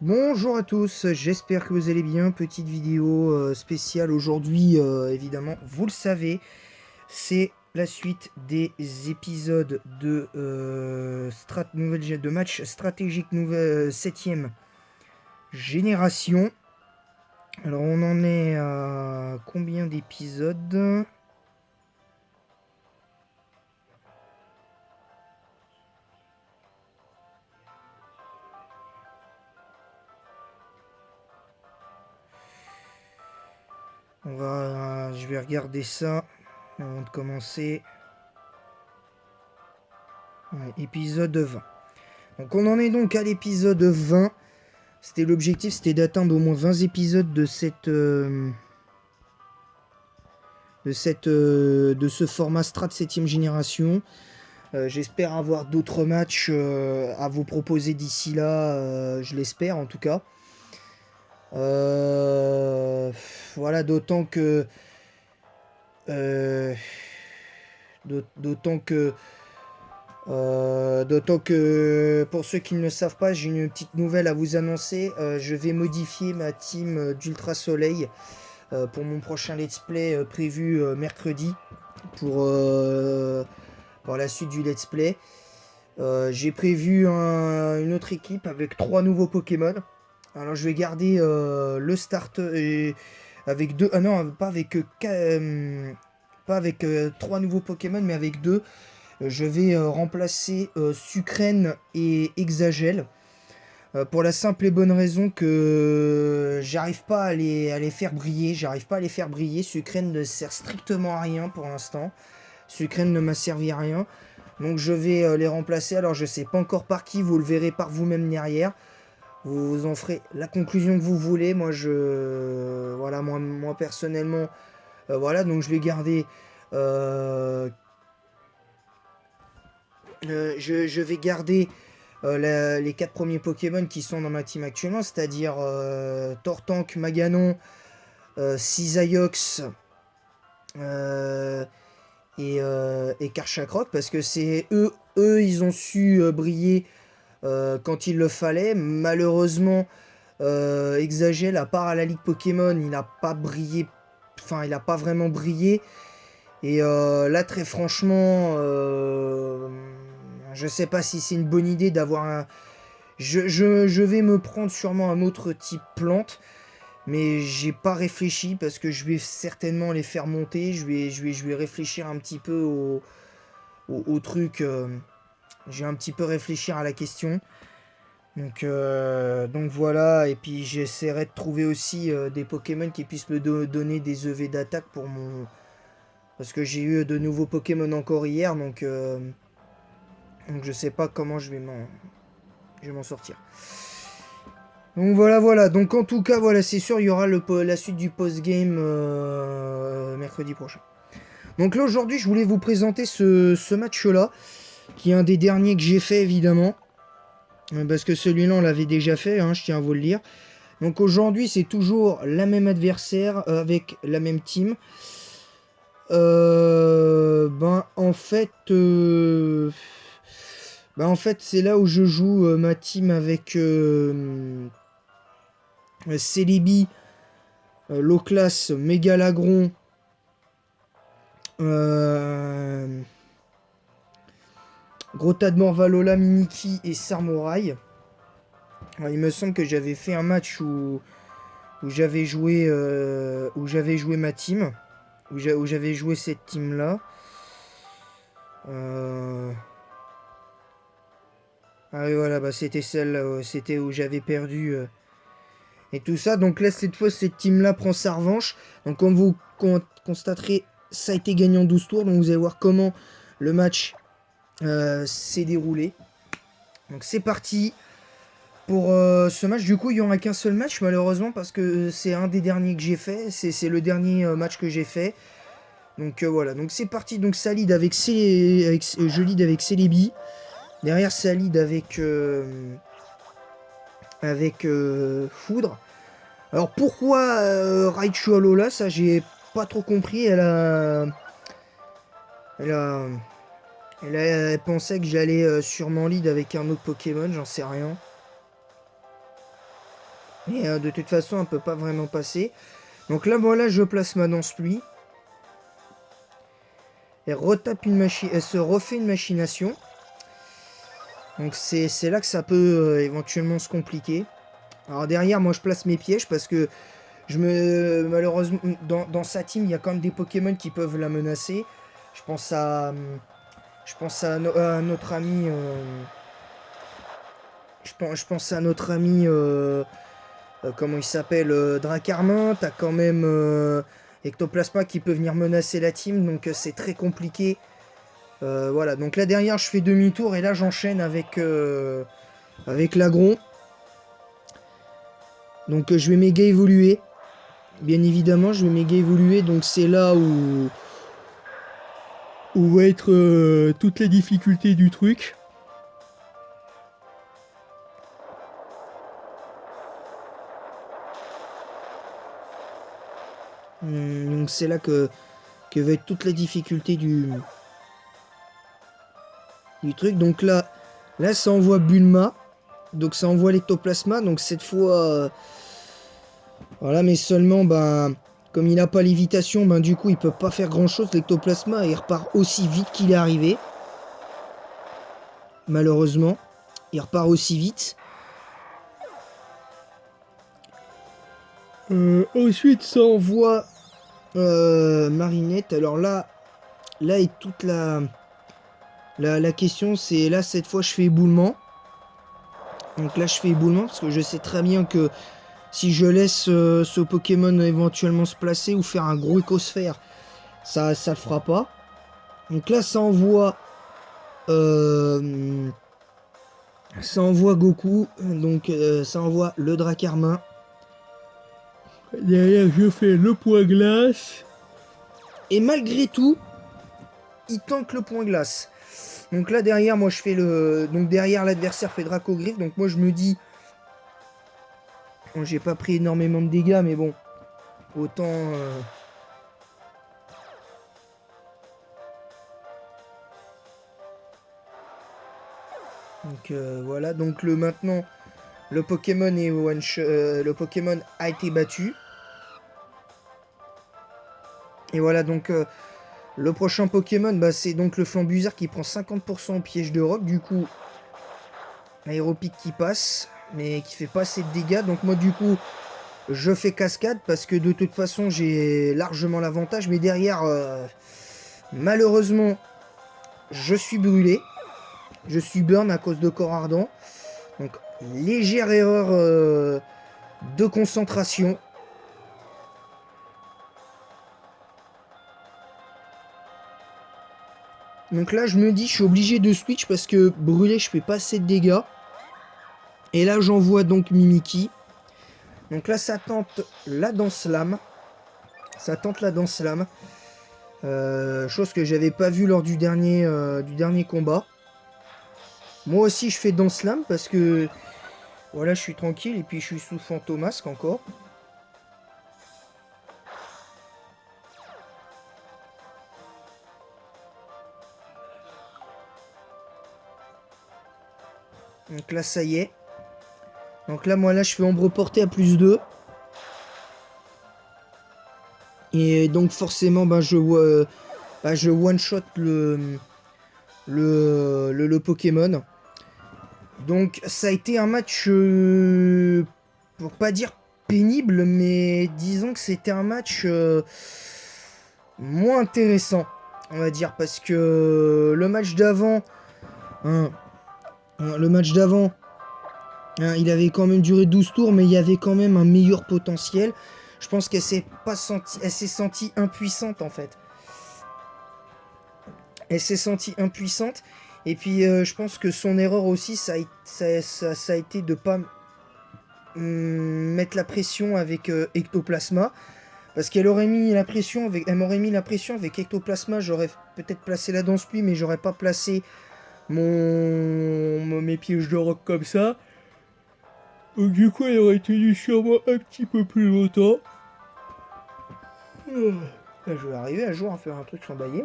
Bonjour à tous, j'espère que vous allez bien. Petite vidéo spéciale aujourd'hui, évidemment, vous le savez, c'est la suite des épisodes de, de match stratégique nouvelle 7ème génération. Alors on en est à combien d'épisodes? Je vais regarder ça avant de commencer. Ouais, épisode 20. Donc on en est donc à l'épisode 20. C'était l'objectif, c'était d'atteindre au moins 20 épisodes de ce format Strat 7ème génération. J'espère avoir d'autres matchs à vous proposer d'ici là, je l'espère en tout cas. Euh, voilà, euh, d'autant que d'autant que pour ceux qui ne le savent pas, j'ai une petite nouvelle à vous annoncer. Je vais modifier ma team d'Ultra Soleil pour mon prochain let's play prévu mercredi pour la suite du let's play. J'ai prévu une autre équipe avec 3 nouveaux Pokémon. Alors je vais garder le start avec deux. Ah non, pas avec 3 nouveaux Pokémon, mais avec deux. Je vais remplacer Sucrène et Exagel. Pour la simple et bonne raison que j'arrive pas à les faire briller. J'arrive pas à les faire briller. Sucrène ne sert strictement à rien pour l'instant. Sucrène ne m'a servi à rien. Donc je vais les remplacer. Alors je sais pas encore par qui. Vous le verrez par vous-même derrière. Vous en ferez la conclusion que vous voulez. Voilà, moi personnellement, voilà. Donc je vais garder. euh, je vais garder les 4 premiers Pokémon qui sont dans ma team actuellement, c'est-à-dire Tortank, Maganon, Cisaiox euh, et Karchakrok, parce que c'est eux, ils ont su briller quand il le fallait. Malheureusement, Exagel, à part à la Ligue Pokémon, il n'a pas brillé, enfin, il n'a pas vraiment brillé. Et là, très franchement, je sais pas si c'est une bonne idée d'avoir un. Je vais me prendre sûrement un autre type plante, mais j'ai pas réfléchi parce que je vais certainement les faire monter. Je vais réfléchir un petit peu au truc. Je vais un petit peu réfléchir à la question. Donc voilà, et puis j'essaierai de trouver aussi des Pokémon qui puissent me donner des EV d'attaque pour mon. Parce que j'ai eu de nouveaux Pokémon encore hier, donc je sais pas comment je vais m'en sortir. Donc voilà. Donc en tout cas, voilà, c'est sûr, il y aura la suite du post-game mercredi prochain. Donc là, aujourd'hui, je voulais vous présenter ce match-là, qui est un des derniers que j'ai fait, évidemment. Parce que celui-là, on l'avait déjà fait, hein, je tiens à vous le dire. Donc aujourd'hui, c'est toujours la même adversaire, avec la même team. En fait, c'est là où je joue ma team avec Celebi, Loclas, Mégalagron, euh, Grota de Morvalola, Miniki et Sarmorail. Alors, il me semble que j'avais fait un match où j'avais joué ma team, où j'avais joué cette team là. Ah oui, voilà, bah c'était celle, c'était où j'avais perdu et tout ça. Donc là, cette fois, cette team-là prend sa revanche. Donc comme vous constaterez, ça a été gagné en 12 tours. Donc vous allez voir comment le match s'est déroulé. Donc c'est parti pour ce match. Du coup, il n'y aura qu'un seul match, malheureusement, parce que c'est un des derniers que j'ai fait. C'est le dernier match que j'ai fait. Donc voilà, donc c'est parti. Donc ça lead avec, je lead avec Celebi. Derrière, ça lead avec Foudre. Alors pourquoi Raichu Alola, ça j'ai pas trop compris. Elle a, elle pensait que j'allais sûrement lead avec un autre Pokémon, j'en sais rien. Et de toute façon, elle peut pas vraiment passer. Donc là, voilà, je place ma danse-pluie. Elle retape une machine, elle se refait une machination. Donc c'est là que ça peut éventuellement se compliquer. Alors derrière, moi je place mes pièges parce que malheureusement, dans sa team, il y a quand même des Pokémon qui peuvent la menacer. Je pense à, à notre ami. Je pense à notre ami. Comment il s'appelle, Dracarmin. T'as quand même Ectoplasma qui peut venir menacer la team. Donc c'est très compliqué. Voilà, donc là derrière, je fais demi-tour et là j'enchaîne avec l'agron. Donc je vais méga évoluer. Bien évidemment, je vais méga évoluer. Donc c'est là où va être toutes les difficultés du truc. Donc c'est là que va être toute la difficulté du truc. Donc là ça envoie Bulma. Donc ça envoie l'ectoplasma. Donc cette fois... voilà, mais seulement, ben, comme il n'a pas lévitation, ben du coup il peut pas faire grand chose l'ectoplasma et il repart aussi vite qu'il est arrivé. Malheureusement, il repart aussi vite. Ensuite ça envoie Marinette. Alors là est toute la question, c'est là cette fois je fais éboulement. Donc là je fais éboulement parce que je sais très bien que si je laisse ce Pokémon éventuellement se placer ou faire un gros écosphère, ça le fera pas. Donc là ça envoie Goku, donc ça envoie le Dracarmin. Derrière je fais le point glace. Et malgré tout, il tente le point glace. Donc là derrière moi je fais donc derrière l'adversaire fait Dracogriffe. Donc moi je me dis, bon, j'ai pas pris énormément de dégâts mais bon, autant donc voilà, donc maintenant le Pokémon est le Pokémon a été battu. Et voilà, donc le prochain Pokémon, bah, c'est donc le Flambuzer qui prend 50% au piège de rock. Du coup, Aéropic qui passe, mais qui fait pas assez de dégâts. Donc moi, du coup, je fais cascade parce que de toute façon, j'ai largement l'avantage. Mais derrière, malheureusement, je suis brûlé. Je suis burn à cause de corps ardent. Donc, légère erreur de concentration. Donc là, je me dis, je suis obligé de switch parce que brûlé, je fais pas assez de dégâts. Et là, j'envoie donc Mimiki. Donc là, ça tente la danse lame. Chose que j'avais pas vue lors du dernier combat. Moi aussi, je fais danse lame parce que voilà, je suis tranquille et puis je suis sous Fantomasque encore. Donc là, ça y est. Donc là, moi, là, je fais ombre portée à +2. Et donc, forcément, ben, je one-shot le Pokémon. Donc, ça a été un match, pour pas dire pénible, mais disons que c'était un match moins intéressant, on va dire, parce que le match d'avant, il avait quand même duré 12 tours, mais il y avait quand même un meilleur potentiel. Je pense qu'elle s'est sentie impuissante en fait. Elle s'est sentie impuissante. Et puis je pense que son erreur aussi, ça a été de pas mettre la pression avec Ectoplasma. Parce qu'elle m'aurait mis la pression avec Ectoplasma. J'aurais peut-être placé la danse-pluie, mais j'aurais pas placé mes pièges de rock comme ça. Donc du coup, elle aurait tenu sûrement un petit peu plus longtemps. Là, je vais arriver un jour à faire un truc sans bailler.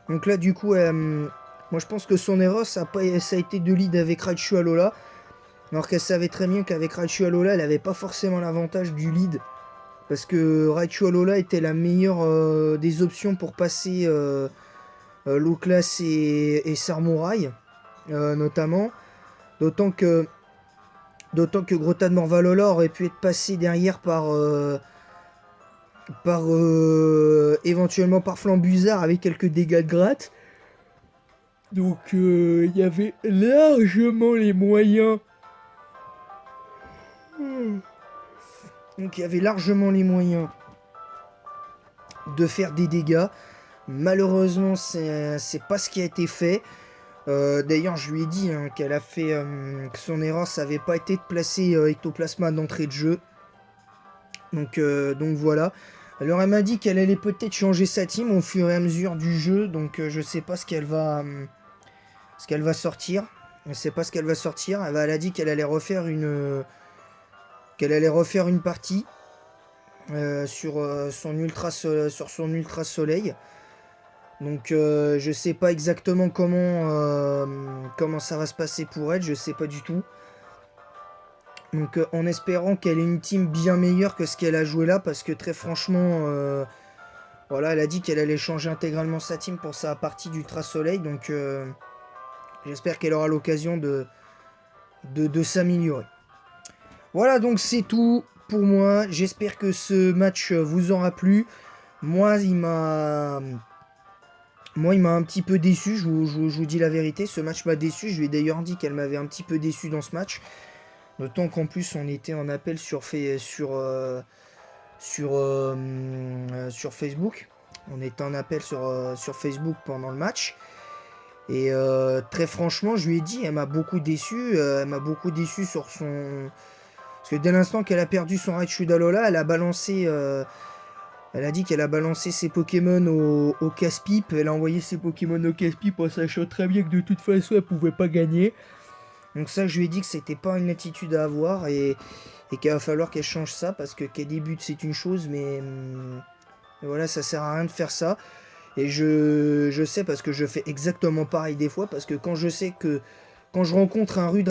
Donc là, du coup, moi je pense que son erreur, ça a été de lead avec Raichu Alola. Alors qu'elle savait très bien qu'avec Raichu Alola, elle n'avait pas forcément l'avantage du lead. Parce que Raichu Alola était la meilleure des options pour passer Low Class et Samouraï, notamment. D'autant que, d'autant que Grota de Morvalola aurait pu être passé derrière par éventuellement par Flambuzard avec quelques dégâts de gratte. Donc il y avait largement les moyens. Donc il y avait largement les moyens de faire des dégâts. Malheureusement, c'est pas ce qui a été fait. D'ailleurs, je lui ai dit qu'elle a fait que son erreur, ça n'avait pas été de placer Ectoplasma d'entrée de jeu. Donc voilà. Alors elle m'a dit qu'elle allait peut-être changer sa team au fur et à mesure du jeu. Donc je sais pas ce qu'elle va sortir. Je sais pas ce qu'elle va sortir. Elle a dit qu'elle allait refaire une partie sur son ultra soleil. Donc je sais pas exactement comment ça va se passer pour elle, je sais pas du tout. Donc en espérant qu'elle ait une team bien meilleure que ce qu'elle a joué là, parce que très franchement, voilà, elle a dit qu'elle allait changer intégralement sa team pour sa partie d'Ultra Soleil, donc j'espère qu'elle aura l'occasion de s'améliorer. Voilà, donc c'est tout pour moi, j'espère que ce match vous aura plu. Moi, il m'a un petit peu déçu, je vous dis la vérité. Ce match m'a déçu. Je lui ai d'ailleurs dit qu'elle m'avait un petit peu déçu dans ce match. D'autant qu'en plus, on était en appel sur Facebook. On était en appel sur Facebook pendant le match. Et très franchement, je lui ai dit, elle m'a beaucoup déçu. Elle m'a beaucoup déçu sur son... Parce que dès l'instant qu'elle a perdu son Raichu d'Alola, elle a dit qu'elle a balancé ses Pokémon au casse-pipe. Elle a envoyé ses Pokémon au casse-pipe en sachant très bien que de toute façon elle pouvait pas gagner. Donc ça, je lui ai dit que c'était pas une attitude à avoir et qu'il va falloir qu'elle change ça parce que qu'elle débute c'est une chose, mais voilà, ça sert à rien de faire ça. Et je sais parce que je fais exactement pareil des fois parce que quand je rencontre un rude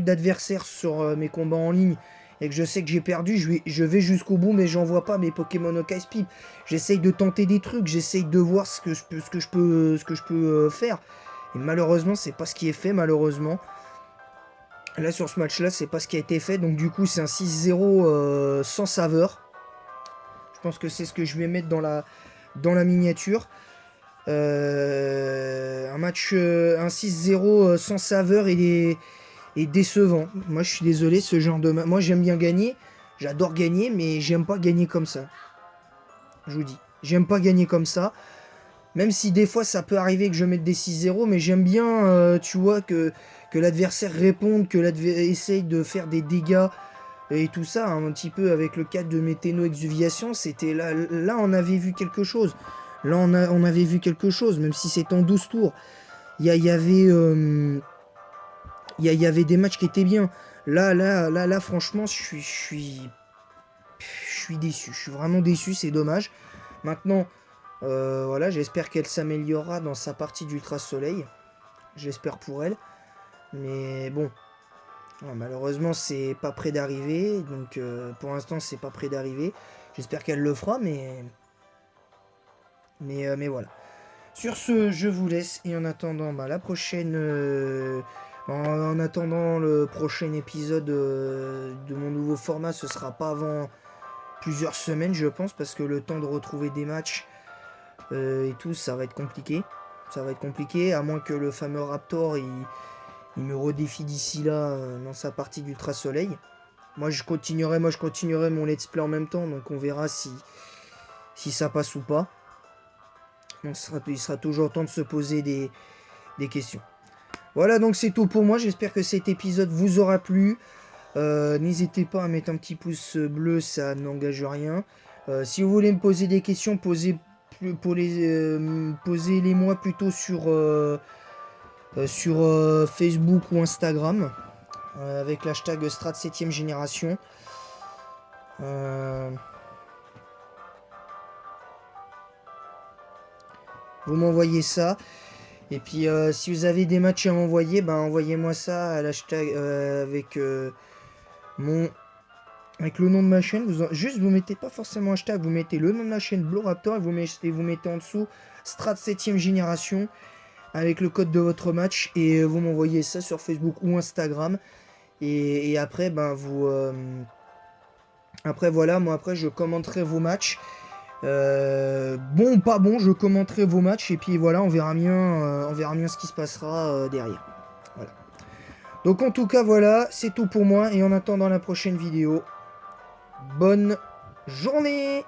adversaire sur mes combats en ligne et que je sais que j'ai perdu, je vais jusqu'au bout, mais j'envoie pas mes Pokémon au casse-pipe. J'essaye de tenter des trucs, j'essaye de voir ce que je peux faire. Et malheureusement, c'est pas ce qui est fait, malheureusement. Là, sur ce match-là, c'est pas ce qui a été fait. Donc, du coup, c'est un 6-0 sans saveur. Je pense que c'est ce que je vais mettre dans la miniature. Un 6-0 sans saveur et décevant. Moi, je suis désolé, ce genre de match. Moi, j'aime bien gagner. J'adore gagner, mais j'aime pas gagner comme ça. Je vous dis. J'aime pas gagner comme ça. Même si des fois, ça peut arriver que je mette des 6-0, mais j'aime bien, tu vois, que l'adversaire réponde, que l'adversaire essaye de faire des dégâts et tout ça, un petit peu avec le cadre de Météno Exuviation, c'était là on avait vu quelque chose. Là on avait vu quelque chose, même si c'est en 12 tours. Il y avait des matchs qui étaient bien. Là franchement, je suis déçu. Je suis vraiment déçu, c'est dommage. Maintenant, voilà, j'espère qu'elle s'améliorera dans sa partie d'Ultra Soleil. J'espère pour elle. Mais bon, malheureusement, c'est pas près d'arriver. Donc, pour l'instant, c'est pas près d'arriver. J'espère qu'elle le fera, mais voilà. Sur ce, je vous laisse. Et en attendant, la prochaine. En attendant le prochain épisode de mon nouveau format, ce sera pas avant plusieurs semaines, je pense, parce que le temps de retrouver des matchs et tout, ça va être compliqué. Ça va être compliqué, à moins que le fameux Raptor il me redéfie d'ici là dans sa partie d'Ultra Soleil. Moi je continuerai mon let's play en même temps, donc on verra si ça passe ou pas. Il sera toujours temps de se poser des questions. Voilà, donc c'est tout pour moi. J'espère que cet épisode vous aura plu. N'hésitez pas à mettre un petit pouce bleu, ça n'engage rien. Si vous voulez me poser des questions, posez-les moi plutôt sur Facebook ou Instagram avec l'hashtag Strat 7ème génération. Vous m'envoyez ça Et puis si vous avez des matchs à m'envoyer, ben envoyez-moi ça à l'hashtag avec mon avec le nom de ma chaîne. Juste vous mettez pas forcément hashtag, vous mettez le nom de la chaîne Blue Raptor et vous mettez en dessous Strat 7ème génération avec le code de votre match et vous m'envoyez ça sur Facebook ou Instagram. Et après ben vous après voilà, moi après je commenterai vos matchs. Bon ou pas bon, je commenterai vos matchs et puis voilà, on verra bien ce qui se passera derrière. Voilà. Donc en tout cas voilà, c'est tout pour moi et en attendant la prochaine vidéo, bonne journée.